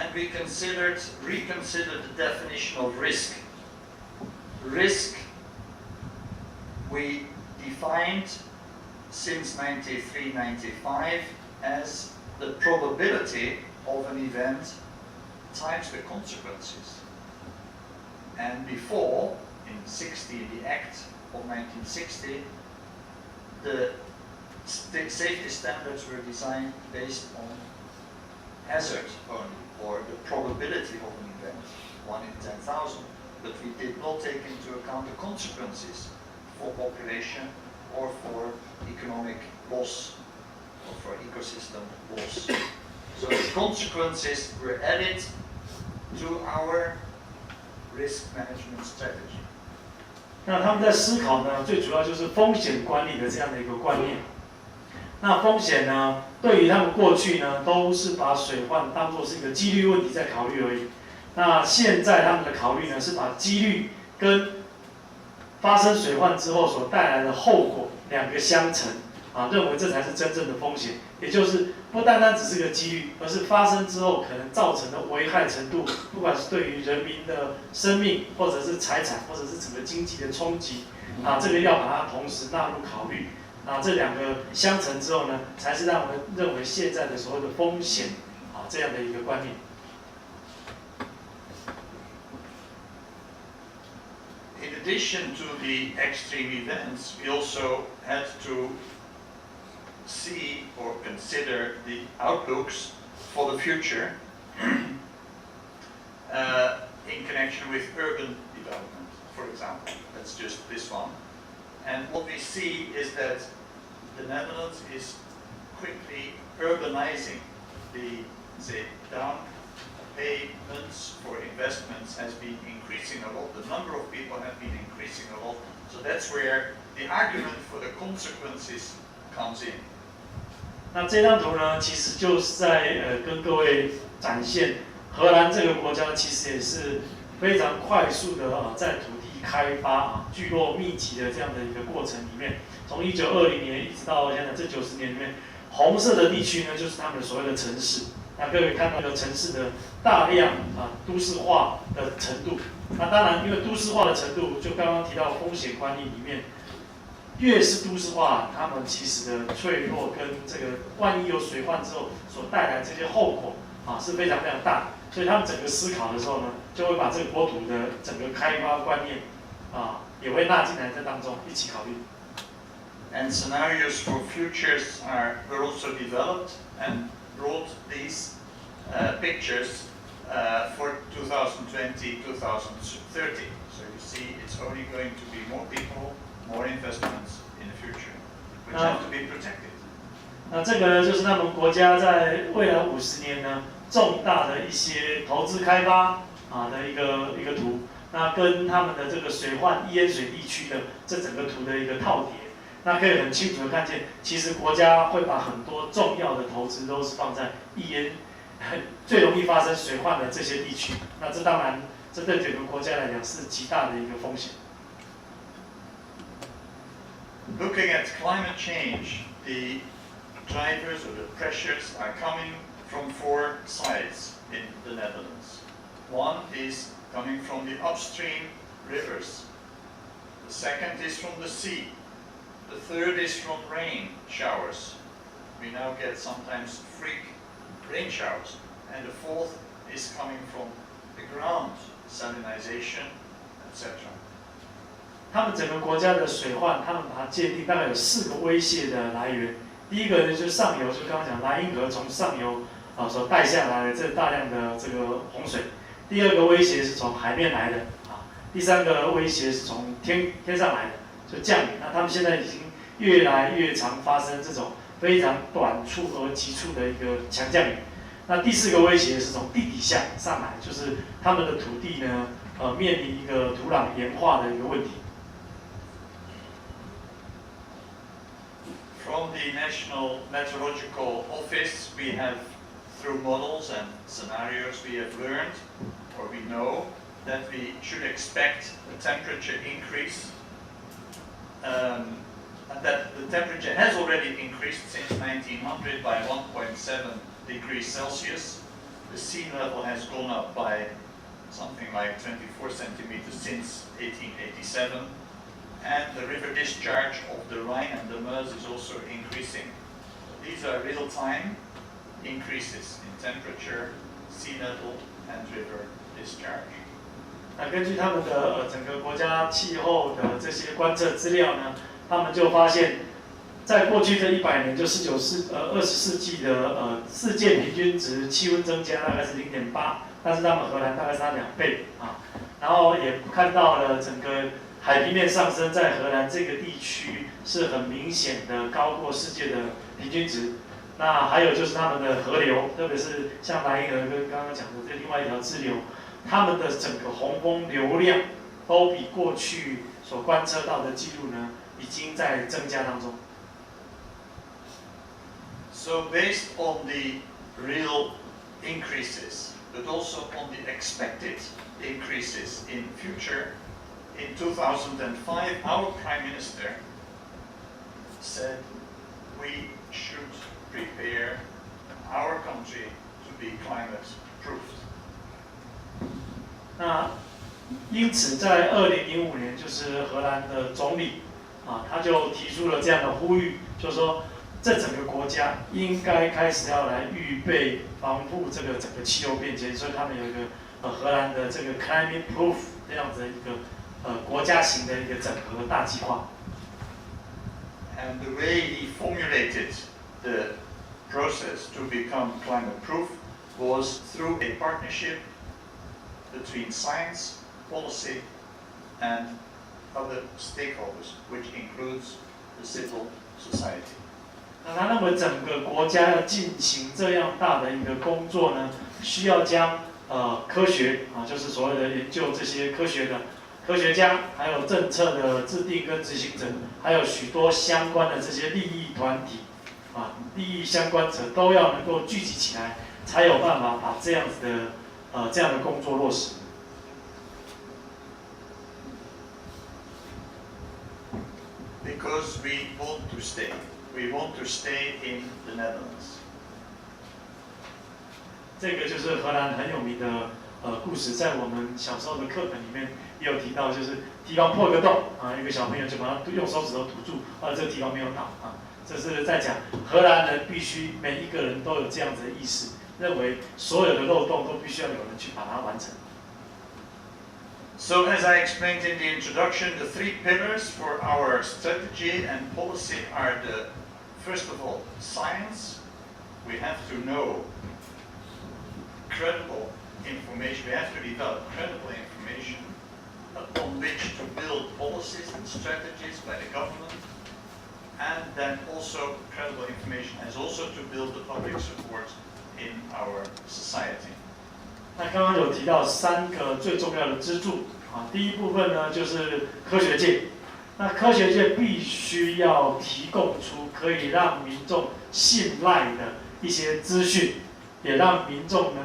and we reconsidered the definition of risk. Risk we defined since 93-95 as the probability of an event times the consequences. And before, in the Act of 1960, the safety standards were designed based on hazard only, or the probability of an event, 1 in 10,000. But we did not take into account the consequences for population or for economic loss or for ecosystem loss. So the consequences were added to our risk management strategy. 那他们在思考呢，最主要就是风险管理的这样的一个观念。那风险呢，对于他们过去呢，都是把水患当作是一个几率问题在考虑而已。那现在他们的考虑呢，是把几率跟发生水患之后所带来的后果两个相乘，认为这才是真正的风险，也就是不单单只是个几率，而是发生之后可能造成的危害程度，不管是对于人民的生命，或者是财产，或者是整个经济的冲击，这个要把它同时纳入考虑。这两个相乘之后呢，才是让我们认为现在的所谓的风险这样的一个观念。In addition to the extreme events, we also had to see or consider the outlooks for the future in connection with urban development, for example. That's just this one. And what we see is that the Netherlands is quickly urbanizing. The, say, down payments for investments has been increasing a lot. The number of people have been increasing a lot. So that's where the argument for the consequences comes in. 那这张图呢，其实就是在跟各位展现荷兰这个国家其实也是非常快速的在土地开发聚落密集的这样的一个过程里面，从1920年一直到现在这90年里面，红色的地区呢就是他们所谓的城市。那各位看到一个城市的大量都市化的程度，那当然因为都市化的程度，就刚刚提到风险管理里面，越是都市化，他们其实的脆弱跟这个万一有水患之后所带来这些后果是非常非常大，所以他们整个思考的时候呢，就会把这个国土的整个开发观念也会纳进来在当中一起考虑。And scenarios for futures were also developed and brought these pictures for 2020, 2030. So you see, it's only going to be more people, more investments in the future, which have to be protected. 那这个就是他们国家在未来50年呢，重大的一些投资开发的一个图，那跟他们的这个水患易淹水地区的这整个图的一个套叠。那可以很清楚的看见，其实国家会把很多重要的投资都是放在易淹最容易发生水患的这些地区。那这当然，这对整个国家来讲是极大的一个风险。Looking at climate change, the drivers or the pressures are coming from 4 sides in the Netherlands. One is coming from the upstream rivers. The second is from the sea. The third is from rain showers. We now get sometimes freak rain showers. And the fourth is coming from the ground, salinization, etc. 他们整个国家的水患，他们把它界定大概有4个威胁的来源。第一个呢，就是上游，就刚刚讲莱茵河从上游所带下来的这大量的这个洪水。第二个威胁是从海面来的第三个威胁是从天上来的，就降雨。那他们现在已经越来越常发生这种非常短促而急促的一个强降雨。那第4个威胁是从地底下上来，就是他们的土地呢，面临一个土壤盐化的一个问题。From the National Meteorological Office, we have, through models and scenarios, we have learned, or we know, that we should expect a temperature increase, and that the temperature has already increased since 1900 by 1.7 degrees Celsius, the sea level has gone up by something like 24 centimeters since 1887, and the river discharge of the Rhine and the Meuse is also increasing. These are real-time increases in temperature, sea level, and river discharge. 那根据他们的整个国家气候的这些观测资料呢，他们就发现，在过去这100年，就20世纪的世界平均值气温增加大概是0.8，但是他们荷兰大概是它2倍啊。然后也看到了整个海平面上升，在荷兰这个地区是很明显的高过世界的平均值。那还有就是他们的河流，特别是像莱茵河跟刚刚讲的这另外一条支流，他们的整个洪峰流量都比过去所观测到的记录呢，已经在增加当中。So based on the real increases, but also on the expected increases in future, in 2005, our Prime Minister said we should prepare our country to be climate proofed. 那因此，在2005年，就是荷兰的总理他就提出了这样的呼吁，就是说，这整个国家应该开始要来预备防护这个整个气候变迁，所以他们有一个荷兰的这个 climate proof 这样子的一个国家型的一个整合大计划。And the way he formulated the process to become climate proof was through a partnership between science, policy, and other stakeholders, which includes the civil society. 那他认为整个国家要进行这样大的一个工作呢，需要将科学就是所谓的研究这些科学的科学家，还有政策的制定跟执行者，还有许多相关的这些利益团体利益相关者都要能够聚集起来，才有办法把这样子的这样的工作落实。Because we want to stay. We want to stay in the Netherlands. 这个就是荷兰很有名的故事，在我们小时候的课本里面也有提到，就是地方破一个洞一个小朋友就把它用手指头堵住，这个地方没有倒这是在讲荷兰人必须每一个人都有这样子的意识，认为所有的漏洞都必须要有人去把它完成。So as I explained in the introduction, the 3 pillars for our strategy and policy are first of all, science. We have to know credible information. We have to develop credible information upon which to build policies and strategies by the government. And then also credible information as also to build the public support in our society. 那刚刚有提到3个最重要的支柱第一部分呢就是科学界，那科学界必须要提供出可以让民众信赖的一些资讯，也让民众呢